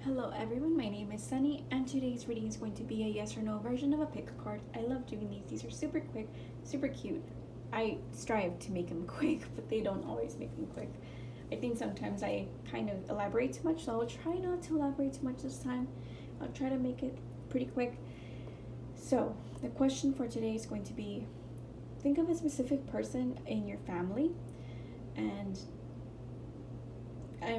Hello everyone, my name is Sunny and today's reading is going to be a yes or no version of a pick a card. I love doing these. These are super quick, super cute. I strive to make them quick, but they don't always make them quick. I think sometimes I kind of elaborate too much, so I will try not to elaborate too much this time. I'll try to make it pretty quick. So, the question for today is going to be, think of a specific person in your family, and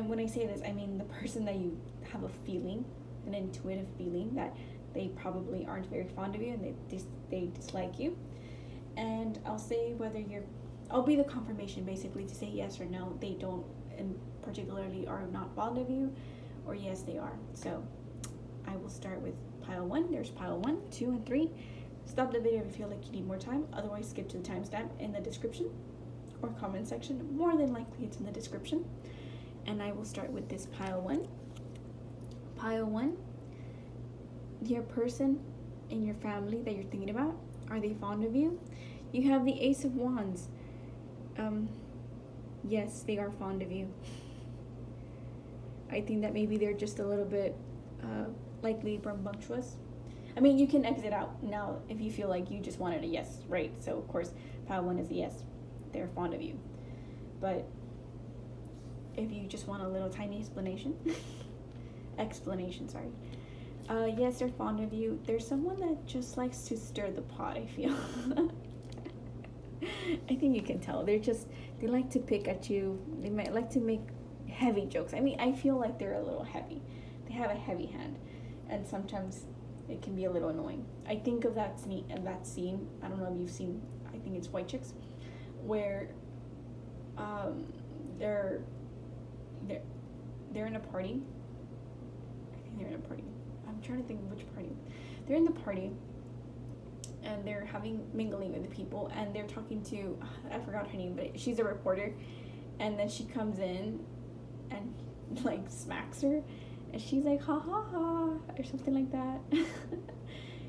when I say this, I mean the person that you have a feeling, an intuitive feeling that they probably aren't very fond of you and they dislike you. And I'll say whether I'll be the confirmation basically to say yes or no, they don't, and particularly are not fond of you, or yes they are. So I will start with pile 1. There's pile 1, 2, and 3. Stop the video if you feel like you need more time, otherwise skip to the timestamp in the description or comment section. More than likely it's in the description. And I will start with this pile 1. Pile 1, your person in your family that you're thinking about, are they fond of you? You have the Ace of Wands. Yes, they are fond of you. I think that maybe they're just a little bit likely rambunctious. I mean, you can exit out now if you feel like you just wanted a yes, right? So of course, pile 1 is a yes. They're fond of you. But if you just want a little tiny explanation, yes, they're fond of you. There's someone that just likes to stir the pot, I feel. I think you can tell. They like to pick at you. They might like to make heavy jokes. I mean, I feel like they're a little heavy. They have a heavy hand, and sometimes it can be a little annoying. I think of that scene. I don't know if you've seen. I think it's White Chicks, where they're in a party. I think they're in a party. I'm trying to think of which party. They're in the party, and they're mingling with the people, and they're talking to, I forgot her name, but she's a reporter, and then she comes in and like smacks her, and she's like ha ha ha or something like that.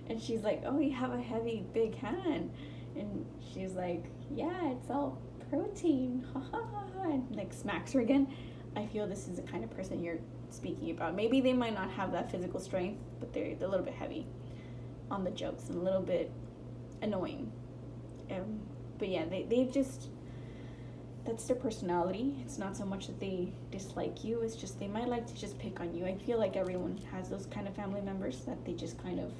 And she's like, oh, you have a heavy big hand, and she's like, yeah, it's all protein, ha ha ha, and like smacks her again. I feel this is the kind of person you're speaking about. Maybe they might not have that physical strength, but they're a little bit heavy on the jokes and a little bit annoying. But yeah, they just, that's their personality. It's not so much that they dislike you, it's just they might like to just pick on you. I feel like everyone has those kind of family members that they just kind of,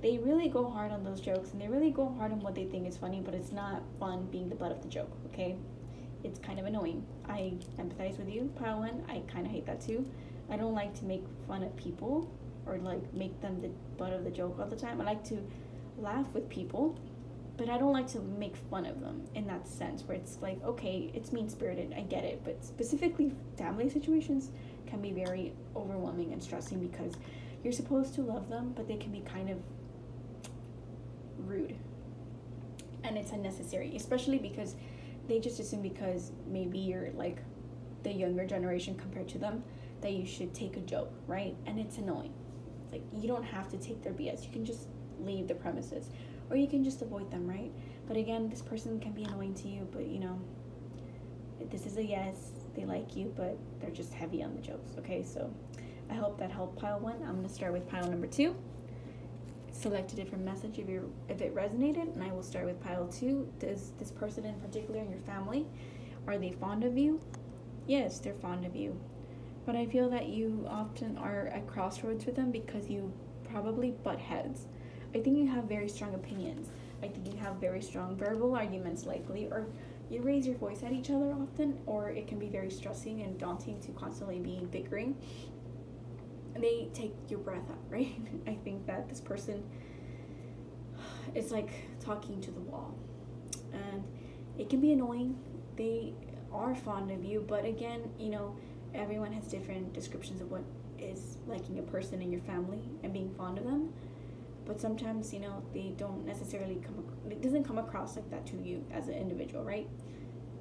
they really go hard on those jokes, and they really go hard on what they think is funny, but it's not fun being the butt of the joke, okay? It's kind of annoying. I empathize with you, pile 1. I kind of hate that too. I don't like to make fun of people or like make them the butt of the joke all the time. I like to laugh with people, but I don't like to make fun of them in that sense where it's like, okay, it's mean-spirited, I get it, but specifically family situations can be very overwhelming and stressing because you're supposed to love them, but they can be kind of rude, and it's unnecessary, especially because they just assume because maybe you're like the younger generation compared to them that you should take a joke, right? And it's annoying. It's like, you don't have to take their BS. You can just leave the premises, or you can just avoid them, right? But again, this person can be annoying to you, but you know, this is a yes, they like you, but they're just heavy on the jokes, okay? So I hope that helped pile 1. I'm going to start with pile number 2. Select a different message if it resonated, and I will start with pile 2. Does this person in particular in your family, are they fond of you? Yes, they're fond of you, but I feel that you often are at crossroads with them because you probably butt heads. I think you have very strong opinions. I think you have very strong verbal arguments likely, or you raise your voice at each other often, or it can be very stressing and daunting to constantly be bickering. They take your breath out, right? I think that this person is like talking to the wall, and it can be annoying. They are fond of you, but again, you know, everyone has different descriptions of what is liking a person in your family and being fond of them. But sometimes, you know, they don't necessarily it doesn't come across like that to you as an individual, right?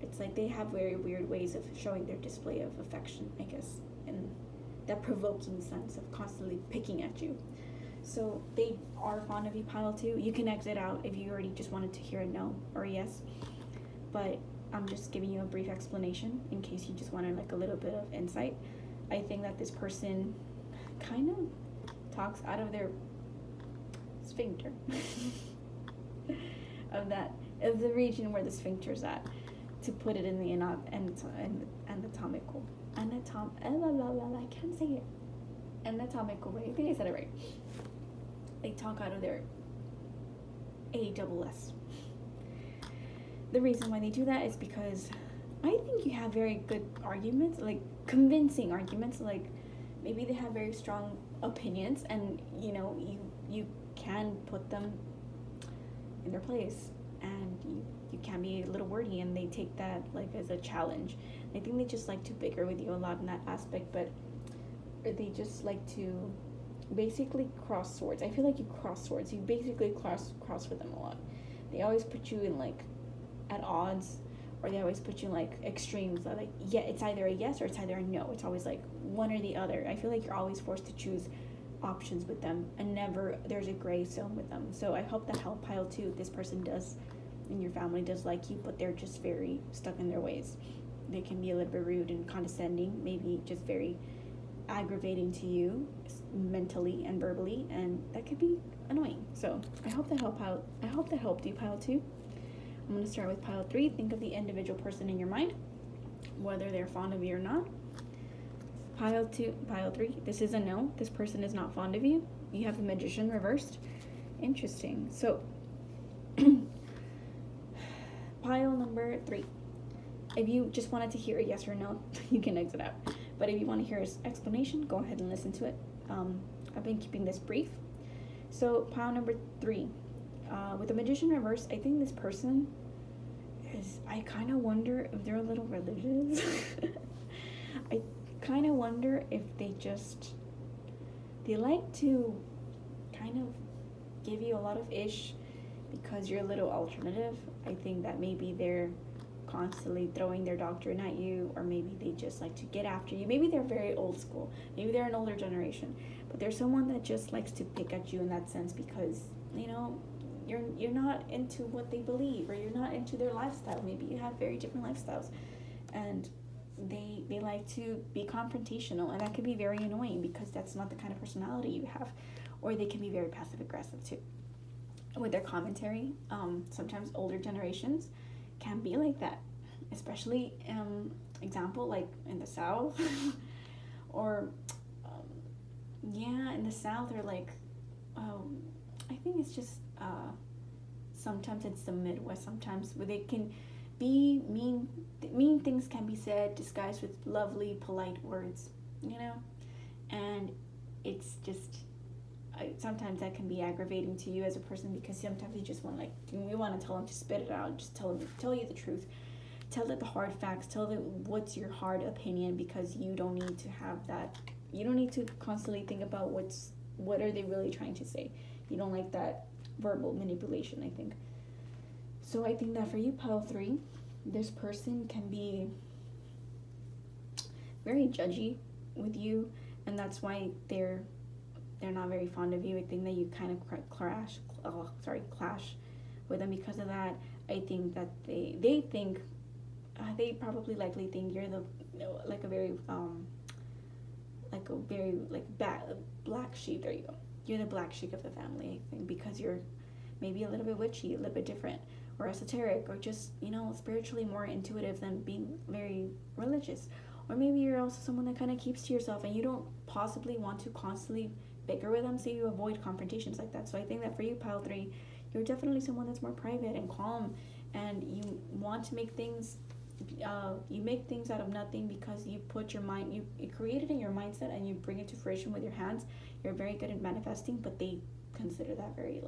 It's like they have very weird ways of showing their display of affection, I guess, and that provoking sense of constantly picking at you. So they are fond of you, pile 2. You can exit out if you already just wanted to hear a no or a yes, but I'm just giving you a brief explanation in case you just wanted like a little bit of insight. I think that this person kind of talks out of their sphincter of the region where the sphincter's at, to put it in the anatomical I can't say it, anatomical way. I think I said it right. They talk out of their ASS. The reason why they do that is because I think you have very good arguments, like convincing arguments. Like maybe they have very strong opinions, and you can put them in their place, and you can be a little wordy, and they take that like as a challenge. I think they just like to bicker with you a lot in that aspect, but they just like to basically cross swords. I feel like you cross swords. You basically cross with them a lot. They always put you in like at odds, or they always put you in like extremes. Like, yeah, it's either a yes or it's either a no. It's always like one or the other. I feel like you're always forced to choose options with them, and never there's a gray zone with them. So I hope that helped pile 2. This person does, and your family does like you, but they're just very stuck in their ways. They can be a little bit rude and condescending, maybe just very aggravating to you mentally and verbally, and that could be annoying. So I hope that helped you, pile 2. I'm going to start with pile 3. Think of the individual person in your mind, whether they're fond of you or not. Pile 3. This is a no. This person is not fond of you. You have the Magician reversed. Interesting. So pile number 3. If you just wanted to hear a yes or no, you can exit out. But if you want to hear his explanation, go ahead and listen to it. I've been keeping this brief. So pile number 3. With the Magician reverse, I think this person I kind of wonder if they're a little religious. I kind of wonder if they like to kind of give you a lot of ish because you're a little alternative. I think that maybe they're constantly throwing their doctrine at you, or maybe they just like to get after you. Maybe they're very old school. Maybe they're an older generation, but they're someone that just likes to pick at you in that sense because, you're not into what they believe, or you're not into their lifestyle. Maybe you have very different lifestyles, and they like to be confrontational, and that can be very annoying because that's not the kind of personality you have. Or they can be very passive aggressive too with their commentary. Sometimes older generations can be like that, especially example like in the South or in the South, or like I think it's just sometimes it's the Midwest, sometimes where they can be mean things can be said disguised with lovely polite words, and it's just sometimes that can be aggravating to you as a person, because sometimes you just want we want to tell them to spit it out, just tell you the truth, tell it the hard facts, tell them what's your hard opinion, because you don't need to have that. You don't need to constantly think about what are they really trying to say. You don't like that verbal manipulation, I think. So I think that for you, pile 3, this person can be very judgy with you, and that's why they're not very fond of you. I think that you kind of clash with them because of that. I think that they think they probably likely think you're the like a very black sheep. There you go. You're the black sheep of the family, I think, because you're maybe a little bit witchy, a little bit different, or esoteric, or just spiritually more intuitive than being very religious. Or maybe you're also someone that kind of keeps to yourself, and you don't possibly want to constantly bicker with them, so you avoid confrontations like that. So I think that for you, pile 3, you're definitely someone that's more private and calm, and you want to make things you make things out of nothing because you put your mind, you create it in your mindset, and you bring it to fruition with your hands. You're very good at manifesting, but they consider that very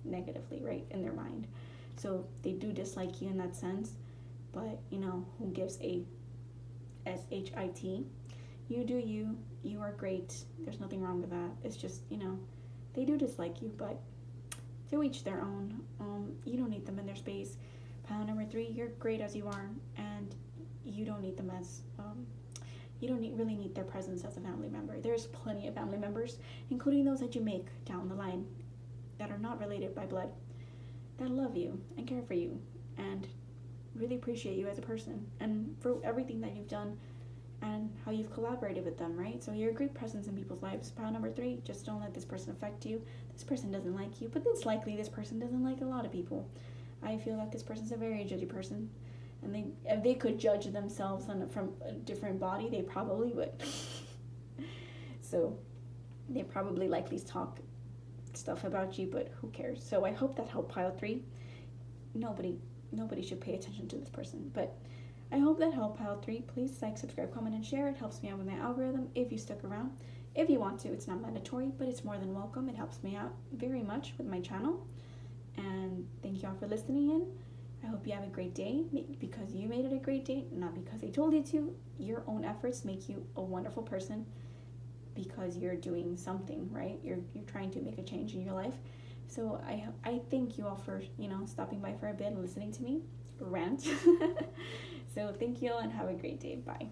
negatively, right, in their mind. So they do dislike you in that sense, but who gives a shit? You do you. You are great. There's nothing wrong with that. It's just, they do dislike you, but to each their own. You don't need them in their space. Pile number 3, you're great as you are, and you don't need them as, you don't really need their presence as a family member. There's plenty of family members, including those that you make down the line, that are not related by blood, that love you and care for you and really appreciate you as a person and for everything that you've done and how you've collaborated with them, right? So you're a great presence in people's lives. Pile number 3, just don't let this person affect you. This person doesn't like you, but it's likely this person doesn't like a lot of people. I feel that this person's a very judgy person, and if they could judge themselves from a different body, they probably would. So they probably likely talk stuff about you, but who cares? So I hope that helped pile 3. Nobody should pay attention to this person, but I hope that helped pile 3. Please like, subscribe, comment, and share. It helps me out with my algorithm if you stuck around. If you want to, it's not mandatory, but it's more than welcome. It helps me out very much with my channel. And thank you all for listening in. I hope you have a great day, because you made it a great day, not because I told you to. Your own efforts make you a wonderful person, because you're doing something, right? You're trying to make a change in your life. So I thank you all for, stopping by for a bit and listening to me rant. So thank you all, and have a great day. Bye.